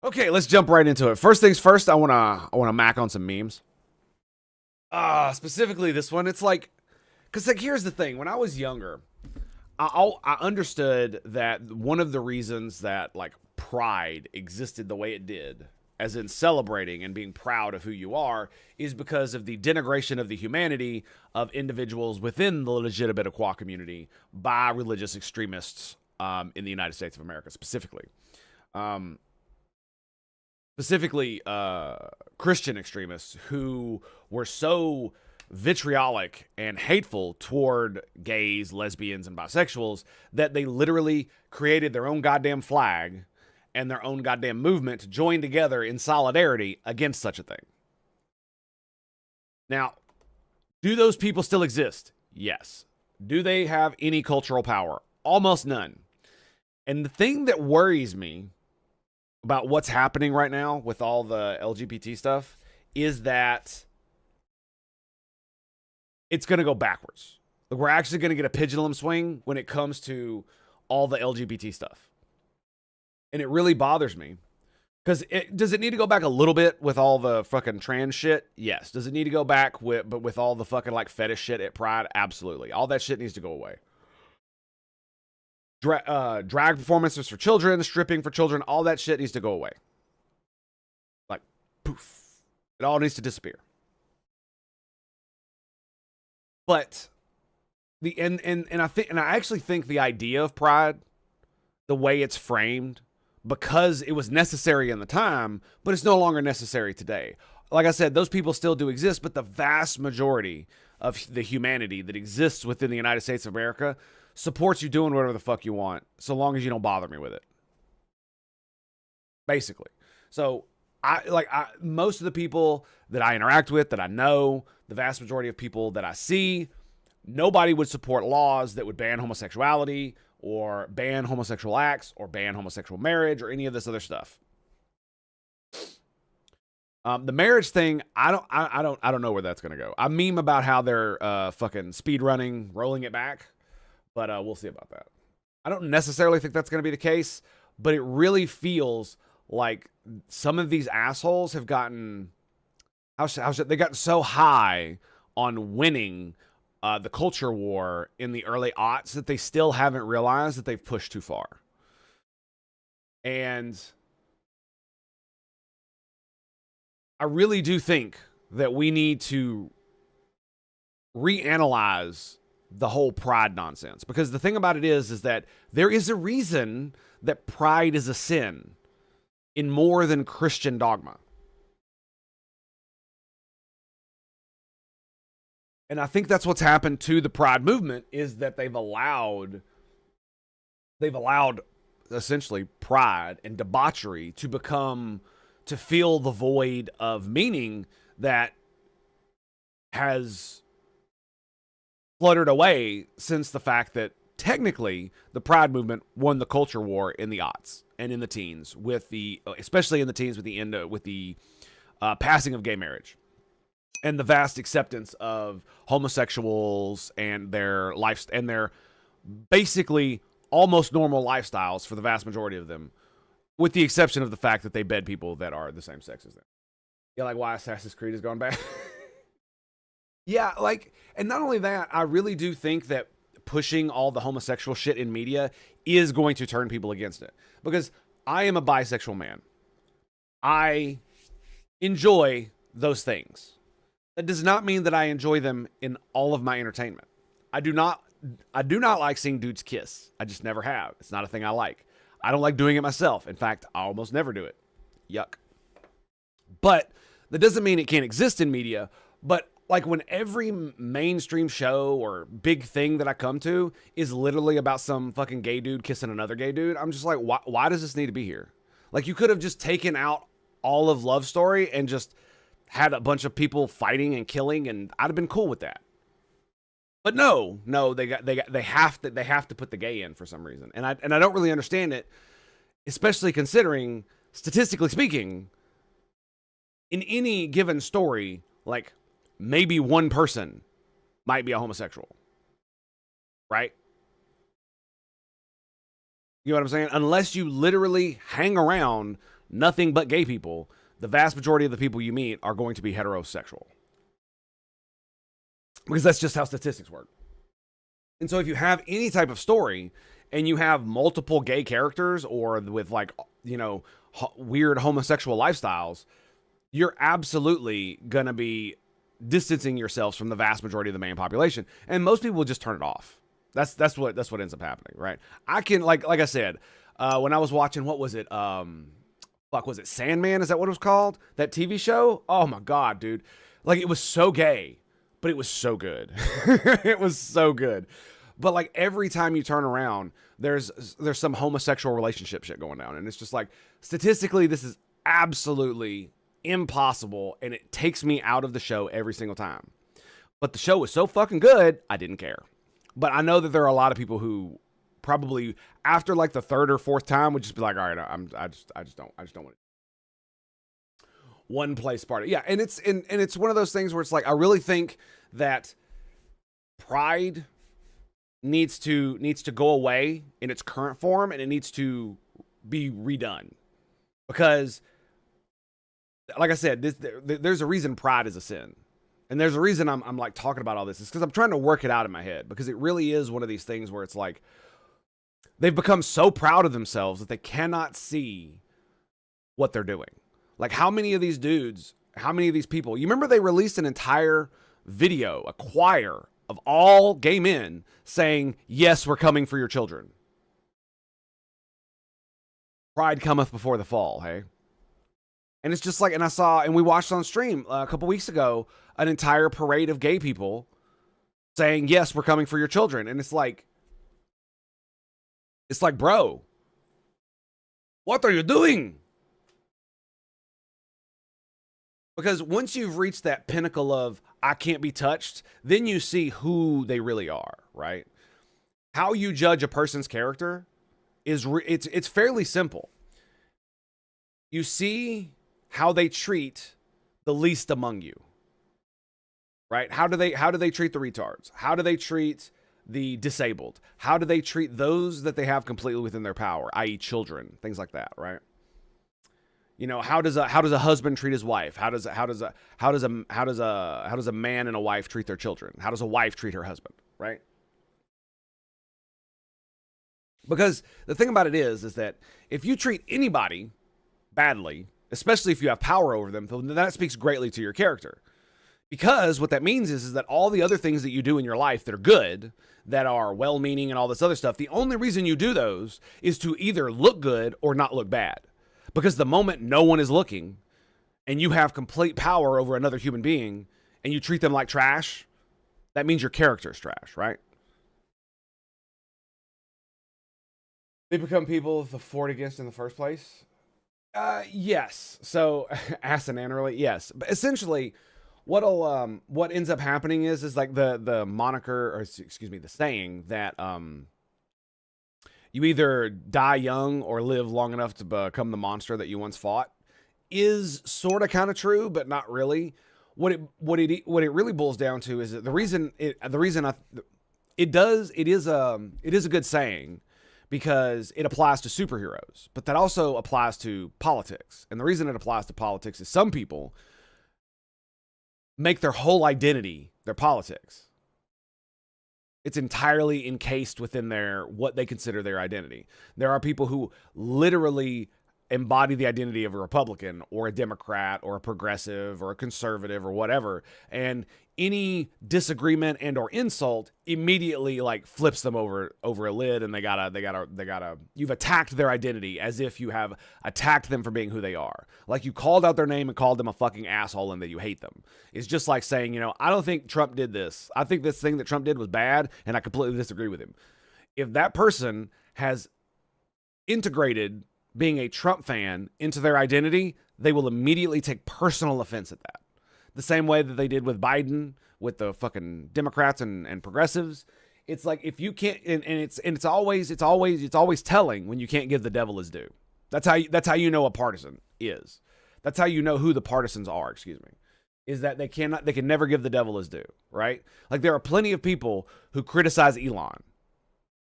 Okay, let's jump right into it. First things first, I wanna mac on some memes. Specifically this one. It's like, cause like here's the thing. When I was younger, I understood that one of the reasons that like pride existed the way it did, as in celebrating and being proud of who you are, is because of the denigration of the humanity of individuals within the legitimate Aqua community by religious extremists in the United States of America, specifically. Um, Christian extremists who were so vitriolic and hateful toward gays, lesbians, and bisexuals that they literally created their own goddamn flag and their own goddamn movement to join together in solidarity against such a thing. Now, do those people still exist? Yes. Do they have any cultural power? Almost none. And the thing that worries me about what's happening right now with all the LGBT stuff is that it's going to go backwards. Like, we're actually going to get a pendulum swing when it comes to all the LGBT stuff. And it really bothers me. Because does it need to go back a little bit with all the fucking trans shit? Yes. Does it need to go back with all the fucking like fetish shit at Pride? Absolutely. All that shit needs to go away. Drag performances for children, stripping for children, all that shit needs to go away. Like, poof. It all needs to disappear. But I actually think the idea of pride, the way it's framed, because it was necessary in the time, but it's no longer necessary today. Like I said, those people still do exist, but the vast majority of the humanity that exists within the United States of America supports you doing whatever the fuck you want, so long as you don't bother me with it. Basically. So most of the people that I interact with, that I know, the vast majority of people that I see, nobody would support laws that would ban homosexuality or ban homosexual acts or ban homosexual marriage or any of this other stuff. The marriage thing, I don't know where that's gonna go. I meme about how they're fucking speed running, rolling it back. But we'll see about that. I don't necessarily think that's going to be the case, but it really feels like some of these assholes have gotten they got so high on winning the culture war in the early aughts that they still haven't realized that they've pushed too far. And I really do think that we need to reanalyze the whole pride nonsense, because the thing about it is that there is a reason that pride is a sin in more than Christian dogma. And I think that's what's happened to the pride movement, is that they've allowed essentially pride and debauchery to fill the void of meaning that has fluttered away since the fact that technically the pride movement won the culture war in the aughts and in the teens, especially in the teens with the passing of gay marriage and the vast acceptance of homosexuals and their life and their basically almost normal lifestyles for the vast majority of them, with the exception of the fact that they bed people that are the same sex as them. Yeah, like why Assassin's Creed has gone back. Yeah, like, and not only that, I really do think that pushing all the homosexual shit in media is going to turn people against it. Because I am a bisexual man. I enjoy those things. That does not mean that I enjoy them in all of my entertainment. I do not like seeing dudes kiss. I just never have. It's not a thing I like. I don't like doing it myself. In fact, I almost never do it. Yuck. But that doesn't mean it can't exist in media. But like when every mainstream show or big thing that I come to is literally about some fucking gay dude kissing another gay dude, I'm just like, why does this need to be here? Like, you could have just taken out all of Love Story and just had a bunch of people fighting and killing, and I'd have been cool with that. But no, they have to put the gay in for some reason, and I don't really understand it, especially considering, statistically speaking, in any given story, like, maybe one person might be a homosexual, right? You know what I'm saying? Unless you literally hang around nothing but gay people, the vast majority of the people you meet are going to be heterosexual. Because that's just how statistics work. And so if you have any type of story and you have multiple gay characters or with like, you know, weird homosexual lifestyles, you're absolutely going to be distancing yourselves from the vast majority of the main population. And most people will just turn it off. That's what ends up happening, right? I can, like I said, when I was watching, what was it? Was it Sandman? Is that what it was called? That TV show? Oh my God, dude. Like, it was so gay, but it was so good. It was so good. But like every time you turn around, there's some homosexual relationship shit going down. And it's just like, statistically, this is absolutely impossible. And it takes me out of the show every single time. But the show was so fucking good, I didn't care. But I know that there are a lot of people who probably after like the third or fourth time would just be like, all right, I just don't want it. One place party. Yeah. And it's one of those things where it's like, I really think that Pride needs to go away in its current form, and it needs to be redone, because like I said, there's a reason Pride is a sin. And there's a reason I'm like talking about all this, is because I'm trying to work it out in my head, because it really is one of these things where it's like they've become so proud of themselves that they cannot see what they're doing. Like, how many of these dudes, how many of these people, you remember they released an entire video, a choir of all gay men saying, yes, we're coming for your children. Pride cometh before the fall, hey? And it's just like, and we watched on stream a couple weeks ago, an entire parade of gay people saying, yes, we're coming for your children. And it's like, bro, what are you doing? Because once you've reached that pinnacle of, I can't be touched, then you see who they really are, right? How you judge a person's character is, it's fairly simple. You see how they treat the least among you, right? How do they treat the retards? How do they treat the disabled? How do they treat those that they have completely within their power, i.e. children, things like that, right? You know, how does a husband treat his wife? How does a man and a wife treat their children? How does a wife treat her husband, right? Because the thing about it is that if you treat anybody badly, especially if you have power over them, then that speaks greatly to your character. Because what that means is that all the other things that you do in your life that are good, that are well-meaning and all this other stuff, the only reason you do those is to either look good or not look bad. Because the moment no one is looking and you have complete power over another human being and you treat them like trash, that means your character is trash, right? They become people to fought against in the first place? Yes. So, asinannerally, yes. But essentially, what ends up happening is like the moniker, or excuse me, the saying that you either die young or live long enough to become the monster that you once fought, is sort of kind of true, but not really. What it really boils down to is that it is a good saying, because it applies to superheroes, but that also applies to politics. And the reason it applies to politics is some people make their whole identity their politics. It's entirely encased within what they consider their identity. There are people who literally embody the identity of a Republican or a Democrat or a progressive or a conservative or whatever, and any disagreement and or insult immediately like flips them over a lid, and they gotta you've attacked their identity as if you have attacked them for being who they are. Like you called out their name and called them a fucking asshole and that you hate them. It's just like saying, you know, I don't think Trump did this. I think this thing that Trump did was bad and I completely disagree with him. If that person has integrated being a Trump fan into their identity, they will immediately take personal offense at that. The same way that they did with Biden, with the fucking Democrats and progressives. It's like, if you can't, and it's always telling when you can't give the devil his due. That's how you know a partisan is. That's how you know who the partisans are, excuse me. Is that they can never give the devil his due, right? Like there are plenty of people who criticize Elon,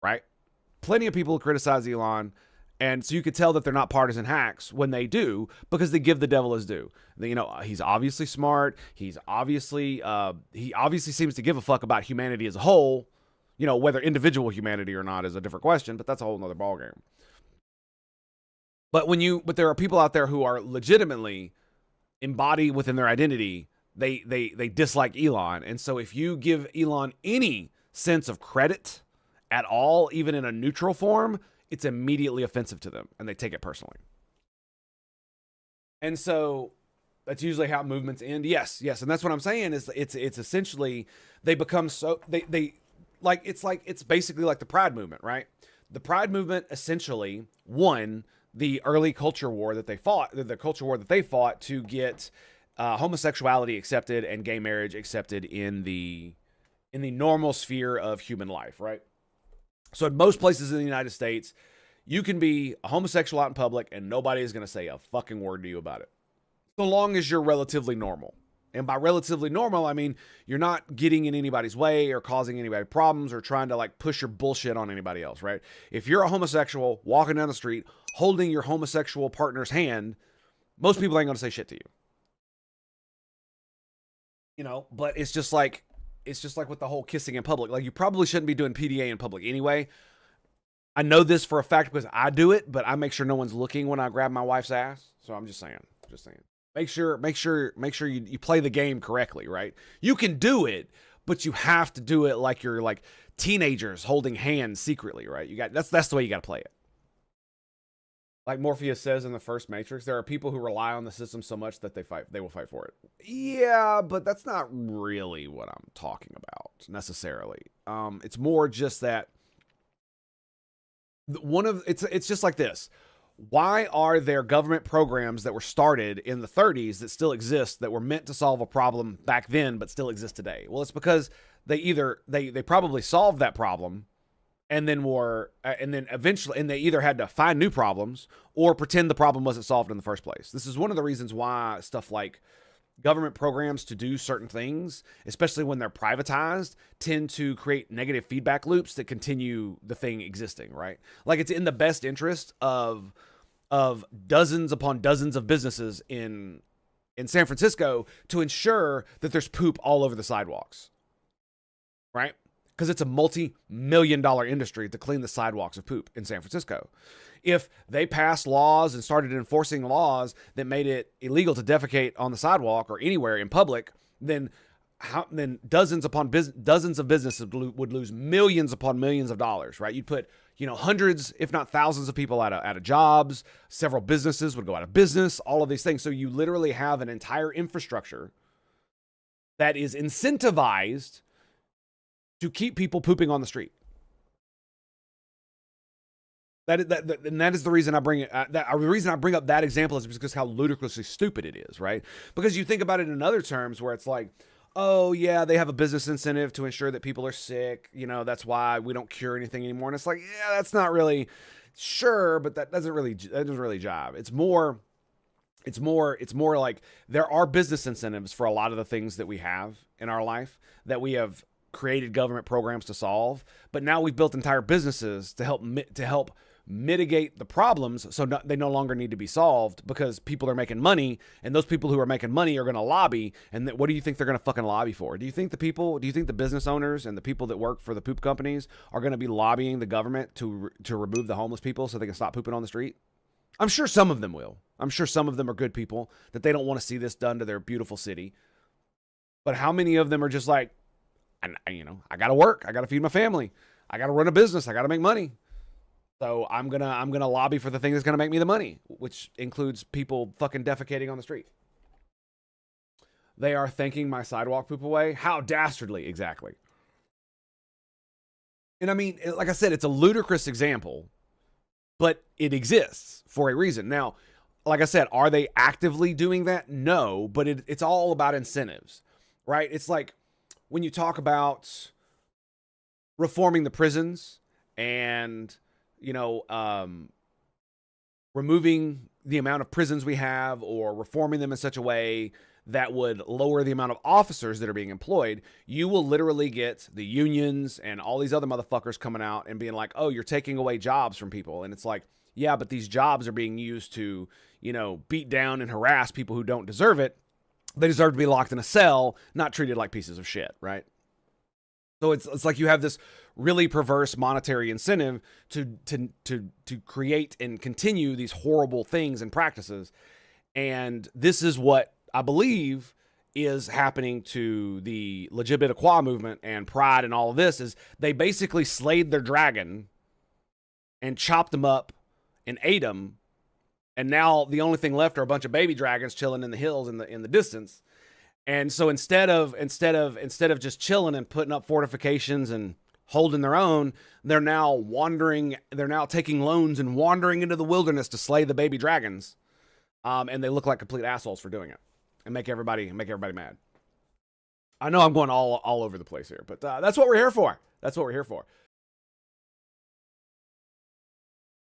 right? Plenty of people who criticize Elon And so you could tell that they're not partisan hacks when they do, because they give the devil his due. He's obviously smart. He obviously seems to give a fuck about humanity as a whole. Whether individual humanity or not is a different question, but that's a whole nother ballgame. But there are people out there who are legitimately embody within their identity. They dislike Elon. And so if you give Elon any sense of credit at all, even in a neutral form, it's immediately offensive to them and they take it personally. And so that's usually how movements end. Yes. And that's what I'm saying is it's essentially they become so it's basically like the Pride movement, right? The Pride movement essentially won the early culture war that they fought, to get homosexuality accepted and gay marriage accepted in the normal sphere of human life, right? So in most places in the United States, you can be a homosexual out in public and nobody is going to say a fucking word to you about it, so long as you're relatively normal. And by relatively normal, I mean you're not getting in anybody's way or causing anybody problems or trying to push your bullshit on anybody else, right? If you're a homosexual walking down the street holding your homosexual partner's hand, most people ain't going to say shit to you. But it's just like with the whole kissing in public. You probably shouldn't be doing PDA in public anyway. I know this for a fact because I do it, but I make sure no one's looking when I grab my wife's ass. So I'm just saying. Make sure you play the game correctly, right? You can do it, but you have to do it like you're like teenagers holding hands secretly, right? That's the way you got to play it. Like Morpheus says in the first Matrix, there are people who rely on the system so much that they will fight for it. Yeah, but that's not really what I'm talking about necessarily. It's more just that it's just like this. Why are there government programs that were started in the 30s that still exist, that were meant to solve a problem back then but still exist today? Well, it's because they probably solved that problem and then eventually they either had to find new problems or pretend the problem wasn't solved in the first place. This is one of the reasons why stuff like government programs to do certain things, especially when they're privatized, tend to create negative feedback loops that continue the thing existing, right? It's in the best interest of dozens upon dozens of businesses in San Francisco to ensure that there's poop all over the sidewalks, right? Because it's a multi-million-dollar industry to clean the sidewalks of poop in San Francisco. If they passed laws and started enforcing laws that made it illegal to defecate on the sidewalk or anywhere in public, then dozens of businesses would lose millions upon millions of dollars, right? You'd put hundreds, if not thousands of people out of jobs. Several businesses would go out of business, all of these things. So you literally have an entire infrastructure that is incentivized to keep people pooping on the street. That is the reason I bring it. The reason I bring up that example is because how ludicrously stupid it is, right? Because you think about it in other terms where it's like, oh yeah, they have a business incentive to ensure that people are sick. That's why we don't cure anything anymore. And it's like, yeah, that's not really sure, but that doesn't really jive. It's more like there are business incentives for a lot of the things that we have in our life that we have created government programs to solve, but now we've built entire businesses to help mitigate the problems, so they no longer need to be solved because people are making money, and those people who are making money are going to lobby. And what do you think they're going to fucking lobby for? Do you think the business owners and the people that work for the poop companies are going to be lobbying the government to remove the homeless people so they can stop pooping on the street? I'm sure some of them will. I'm sure some of them are good people that they don't want to see this done to their beautiful city. But how many of them are just like, I got to work. I got to feed my family. I got to run a business. I got to make money. So I'm gonna lobby for the thing that's gonna make me the money, which includes people fucking defecating on the street. They are thanking my sidewalk poop away. How dastardly, exactly. And I mean, like I said, it's a ludicrous example, but it exists for a reason. Now, like I said, are they actively doing that? No, but it's all about incentives, right? It's like when you talk about reforming the prisons and removing the amount of prisons we have or reforming them in such a way that would lower the amount of officers that are being employed, you will literally get the unions and all these other motherfuckers coming out and being like, oh, you're taking away jobs from people. And it's like, Yeah, but these jobs are being used to, beat down and harass people who don't deserve it. They deserve to be locked in a cell, not treated like pieces of shit, right? So it's like you have this really perverse monetary incentive to create and continue these horrible things and practices. And this is what I believe is happening to the Lgbt movement and Pride and all of this is they basically slayed their dragon and chopped them up and ate them. And now the only thing left are a bunch of baby dragons chilling in the hills in the distance. And so instead of just chilling and putting up fortifications and holding their own, they're now taking loans and wandering into the wilderness to slay the baby dragons. And they look like complete assholes for doing it and make everybody mad. I know I'm going all over the place here, but that's what we're here for. That's what we're here for.